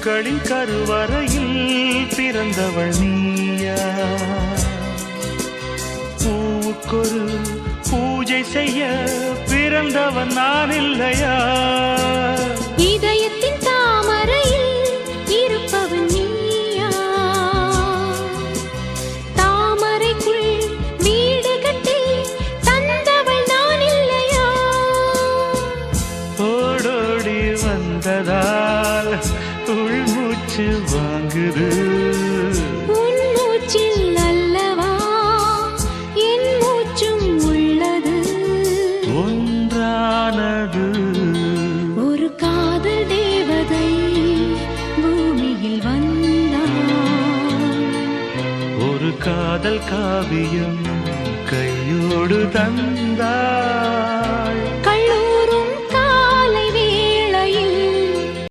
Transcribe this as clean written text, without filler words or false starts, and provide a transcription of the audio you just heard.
பூக்களின் கருவறையில் பிறந்தவள் நீயா? பூவுக்கொரு பூஜை செய்ய பிறந்தவன் நான் இல்லையா? இதயத்தின் தாமரையில் இருப்பவன் நீயா? தாமரைக்குள் வீடு கட்டி தந்தவள் நான் இல்லையா? ஓடோடி வந்ததால் உள்மூச்சு வாங்குது. உன் மூச்சில் அல்லவா என் மூச்சும் உள்ளது. ஒன்றானது ஒரு காதல் தேவதை பூமியில் வந்தாள். ஒரு காதல் காவியம் கையோடு தந்தாள்.